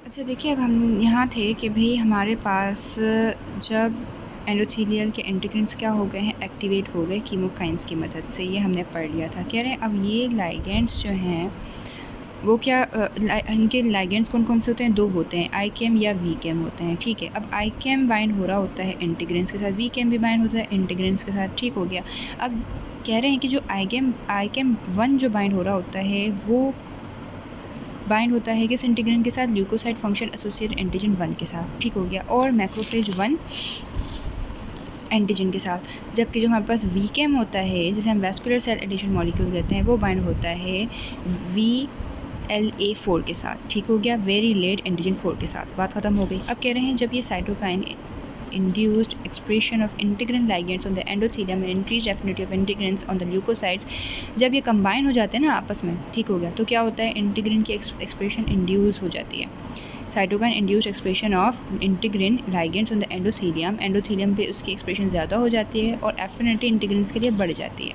अच्छा देखिए, अब हम यहाँ थे कि भाई हमारे पास जब एंडोथेलियल के इंटीग्रिन्स क्या हो गए हैं, एक्टिवेट हो गए कीमोकाइंस की मदद से, ये हमने पढ़ लिया था। कह रहे हैं अब ये लाइगेंड्स जो हैं वो क्या इनके लाइगेंड्स कौन कौन से होते हैं? दो होते हैं, आई कैम या वी कैम होते हैं। ठीक है, अब आई कैम बाइंड हो रहा होता है इंटीग्रिन्स के साथ, वी कैम भी बाइंड होता है इंटीग्रिन्स के साथ। ठीक हो गया। अब कह रहे हैं कि जो आई कैम 1 जो बाइंड हो रहा होता है वो बाइंड होता है किस इंटीग्रिन के साथ? ल्यूकोसाइड फंक्शन एसोसिएटेड एंटीजन 1 के साथ। ठीक हो गया। और मैक्रोफेज 1 एंटीजन के साथ। जबकि जो हमारे पास वी कैम होता है, जिसे हम वैस्कुलर सेल एडिशन मॉलिक्यूल कहते हैं, वो बाइंड होता है VLA4 के साथ। ठीक हो गया, वेरी लेट एंटीजन 4 के साथ। बात खत्म हो गई। अब कह रहे हैं जब ये cytokine induced expression of integrin ligands on the endothelium and increased affinity of integrins on the leukocytes, जब ये कंबाइन हो जाते हैं ना आपस में, ठीक हो गया, तो क्या होता है? इंटीग्रिन की एक्सप्रेशन इंड्यूस हो जाती है। Cytokine induced expression of integrin ligands on the endothelium पे उसकी एक्सप्रेशन ज़्यादा हो जाती है और एफिनिटी इंटीग्रिन्स के लिए बढ़ जाती है।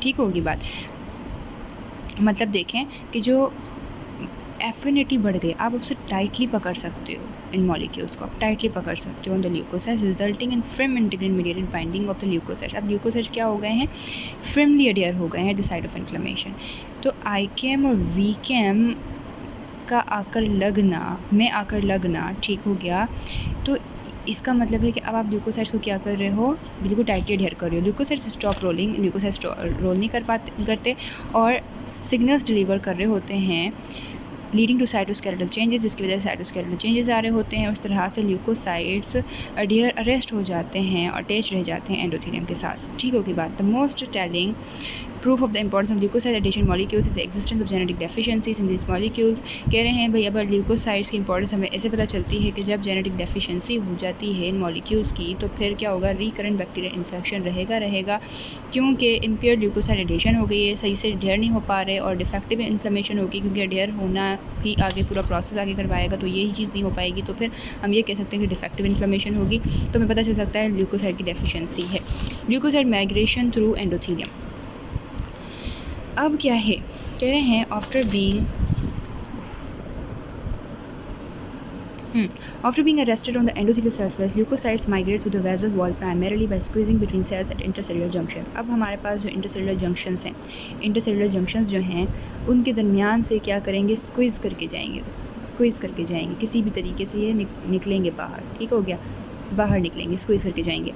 ठीक होगी बात। मतलब देखें कि जो एफिनिटी बढ़ गई, आप उसे टाइटली पकड़ सकते हो, इन मॉलिक्यूल्स को आप टाइटली पकड़ सकते हो on the leukocytes, resulting in firm integrin mediated binding of the leukocytes. अब ल्यूकोसाइट्स क्या हो गए हैं? फ्रिमली अडेयर हो गए हैं द साइट ऑफ इन्फ्लेमेशन। तो आई कैम और वी कैम का आकर लगना ठीक हो गया। तो इसका मतलब है कि अब आप ल्यूकोसाइट्स को क्या कर रहे हो? बिल्कुल टाइटली अडेयर कर रहे हो। Leukocytes stop rolling, leukocytes roll नहीं करते और सिग्नल्स डिलीवर कर रहे होते हैं लीडिंग टू साइटोस्केलेटल चेंजेस, जिसकी वजह से साइटोस्केलेटल चेंजेस आ रहे होते हैं। उस तरह से ल्यूकोसाइट्स अरेस्ट हो जाते हैं और अटैच रह जाते हैं एंडोथेलियम के साथ। ठीक होगी बात। The most telling proof of the importance of leukocyte adhesion molecules is the existence of genetic deficiencies in this molecules. कह रहे हैं भाई अब ल्यूकोसाइड्स की इंपॉर्टेंस हमें ऐसे पता चलती है कि जब जेनेटिक डेफिशिएंसी हो जाती है इन मॉलिक्यूल्स की, तो फिर क्या होगा? रिकरेंट बैक्टीरियल इन्फेक्शन रहेगा क्योंकि इम्पेयर ल्यूकोसाइड एडिशन हो गई है, सही से अडेयर नहीं हो पा रहे, और डिफेक्टिव इन्फ्लेमेशन होगी क्योंकि अडेयर होना ही आगे पूरा प्रोसेस आगे करवाएगा, तो यही चीज़ नहीं हो पाएगी। तो फिर हम ये कह सकते हैं कि डिफेक्टिव इन्फ्लेमेशन होगी। तो हमें पता चल सकता है ल्यूकोसाइड की डेफिशिएंसी है। Leukocyte migration through endothelium. अब क्या है? कह रहे हैं after being arrested on the endothelial surface, leukocytes migrate through the vessel wall primarily by squeezing between cells at intercellular junction। अब हमारे पास जो इंटरसेलुलर जंक्शंस हैं, इंटरसेलुलर जंक्शंस जो हैं उनके दरमियान से क्या करेंगे? स्क्वीज़ करके जाएंगे किसी भी तरीके से ये निकलेंगे बाहर। ठीक हो गया, बाहर निकलेंगे, स्क्वीज़ करके जाएंगे।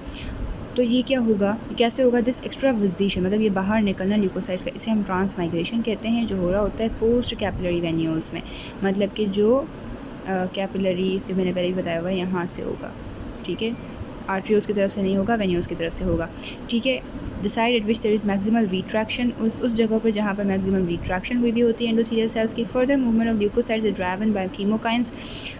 तो ये क्या होगा? कैसे होगा? दिस एक्स्ट्राविजेशन, मतलब ये बाहर निकलना ल्यूकोसाइट्स का, इसे हम ट्रांसमाइग्रेशन कहते हैं, जो हो रहा होता है पोस्ट कैपिलरी वेन्यूल्स में। मतलब कि जो कैपिलरी जो मैंने पहले भी बताया हुआ है यहाँ से होगा। ठीक है, आर्ट्रियोल्स की तरफ से नहीं होगा, वेन्यूल्स की तरफ से होगा। ठीक है, the side at which there is maximal retraction, उस जगह पर जहाँ पर मैक्सिमम रिट्रैक्शन हुई भी होती है एंडोथेलियल सेल्स की। Further movement of leukocytes is driven by chemokines.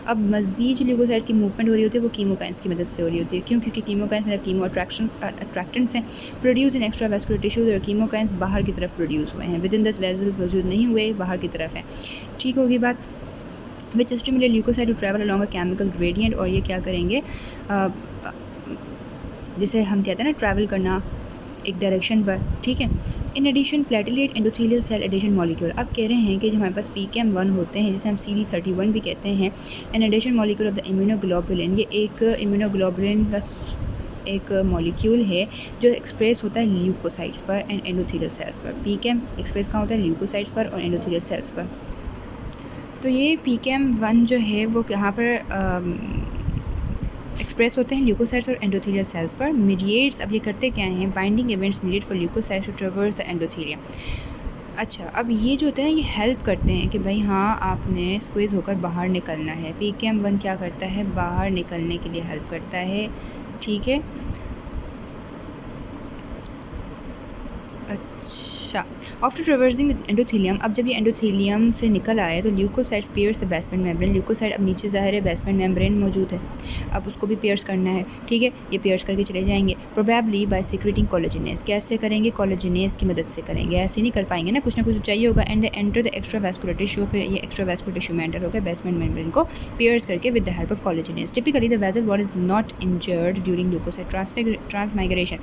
अब मज़ीद जो ल्यूकोसाइट्स की मूवमेंट हो रही होती है वो कीमोकाइंस की मदद से हो रही होती है। क्यों? क्योंकि कीमोकाइंस मतलब कीमो अट्रैक्टेंट्स हैं प्रोड्यूस इन एक्स्ट्रावैस्कुलर टिश्यूज, और कीमोकाइंस बाहर की तरफ प्रोड्यूस हुए हैं, विद इन दिस वेसल मौजूद नहीं हुए, बाहर की तरफ हैं। ठीक होगी बात। Which stimulate leukocyte to travel along a chemical gradient, और ये क्या करेंगे? जिसे हम कहते हैं ना ट्रैवल करना एक डायरेक्शन पर। ठीक है। In addition platelet endothelial cell adhesion molecule. अब कह रहे हैं कि जो हमारे पास PKM1 होते हैं, जिसे हम CD31 भी कहते हैं, an adhesion molecule of the immunoglobulin. ये एक इम्यूनोग्लोबुलिन का एक मॉलिक्यूल है जो एक्सप्रेस होता है ल्यूकोसाइट्स पर एंड एंडोथेलियल सेल्स पर। PKM एक्सप्रेस कहाँ होता है? ल्यूकोसाइट्स पर और एंडोथेलियल सेल्स पर। तो ये PKM1 जो है वो यहाँ पर एक्सप्रेस होते हैं ल्यूकोसाइट्स और एंडोथेलियल सेल्स पर। मीडिएट्स, अब ये करते क्या हैं? Binding events needed for leukocytes to traverse the endothelium. अच्छा, अब ये जो होते हैं ये हेल्प करते हैं कि भाई हाँ आपने स्क्वीज़ होकर बाहर निकलना है। PKM1 क्या करता है? बाहर निकलने के लिए हेल्प करता है। ठीक है। अच्छा, आफ्टर ट्रेवर्सिंग एंडोथेलियम, अब जब ये एंडोथेलियम से निकल आए तो leukocytes pierce the basement membrane. Leukocyte अब नीचे ज़ाहिर है बेसमेंट मेम्ब्रेन मौजूद है, अब उसको भी पियर्स करना है। ठीक है, ये पियर्स करके चले जाएंगे। Probably by secreting collagenase. कैसे करेंगे? कोलेजिनेस की मदद से करेंगे, ऐसे नहीं कर पाएंगे ना, कुछ ना कुछ चाहिए होगा। And they enter the extravascular tissue, फिर ये एक्स्ट्रावैस्कुलर टिश्यू में एंटर होकर बेसमेंट मेम्ब्रेन को पियर्स करके with the help of collagenase. Typically the vessel wall is not injured during leukocyte transmigration.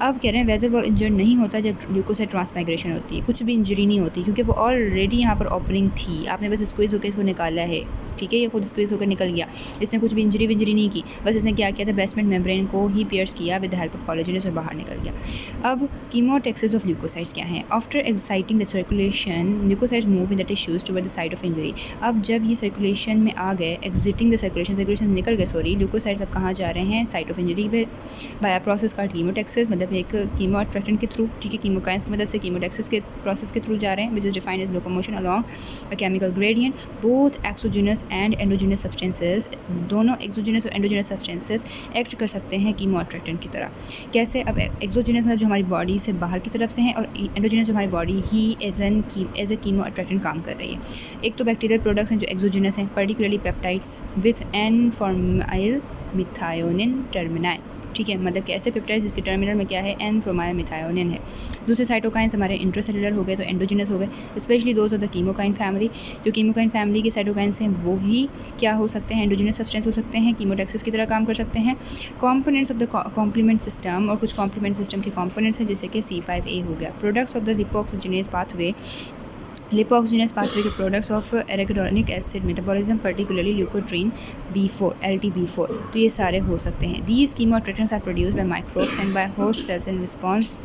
अब कह रहे हैं वेसल वॉल इंजर्ड नहीं होता जब ल्यूकोसाइट ट्रांसमाइग्रेशन होती है, कुछ भी इंजरी नहीं होती क्योंकि वो ऑलरेडी यहाँ पर ओपनिंग थी, आपने बस स्क्वीज़ होकर इसको निकाला है। ठीक है, ये खुद स्क्वीज होकर निकल गया, इसने कुछ भी इंजरी विंजरी नहीं की, बस इसने क्या किया था, बेसमेंट मेम्ब्रेन को ही पियर्स किया with the help of collagen और बाहर निकल गया। अब कीमोटैक्सिस ऑफ ल्यूकोसाइट्स क्या हैं? After exciting the circulation leukocytes move in the tissues toward the site of injury. अब जब ये सर्कुलेशन में आ गए, एग्जिटिंग द सर्कुलेशन निकल गए सॉरी, ल्यूकोसाइट्स अब कहाँ जा रहे हैं, साइट ऑफ इंजरी पे, बाय प्रोसेस का कीमोटैक्सिस, मतलब एक कीमो अट्रैक्टेंट के थ्रू, ठीक है, कीमोकाइंस की मदद से कीमोटैक्सिस के प्रोसेस के थ्रू जा रहे हैं, which is defined as locomotion along a chemical gradient. Both exogenous and endogenous substances, दोनों एक्सोजिनस और एंडोजिनस सब्सटेंसेस एक्ट कर सकते हैं कीमो अट्रैक्टेंट की तरह। कैसे? अब एक्सोजिनस मतलब जो हमारी बॉडी से बाहर की तरफ से हैं, और एंडोजिनस जो हमारी बॉडी ही एज ए कीमो अट्रैक्टेंट काम कर रही है। एक तो बैक्टीरियल प्रोडक्ट्स हैं जो एक्सोजिनस हैं, particularly peptides with N formyl methionine termini, ठीक है, मतलब कि ऐसे पेप्टाइड्स जिसके टर्मिनल में क्या है, एन फॉर्माइल मिथायोनिन है। दूसरे साइटोकाइंस हमारे इंट्रासेलुलर हो गए, तो एंडोजिनस हो गए, specially those of the कीमोकाइन family. जो कीमोकाइन फैमिली के साइटोकाइंस हैं वो ही क्या हो सकते हैं, एंडोजिनस सब्सटेंस हो सकते हैं, कीमोटैक्सिस की तरह काम कर सकते हैं। Components of the complement system, और कुछ कॉम्प्लीमेंट सिस्टम के कॉम्पोनेंट्स हैं जैसे कि C5a हो गया। Products of the lipoxygenase pathway, lipoxygenase pathway के products of arachidonic acid metabolism, particularly leukotriene B4 LTB4, तो ये सारे हो सकते हैं। These chemoattractants are produced by microbes and by host cells in response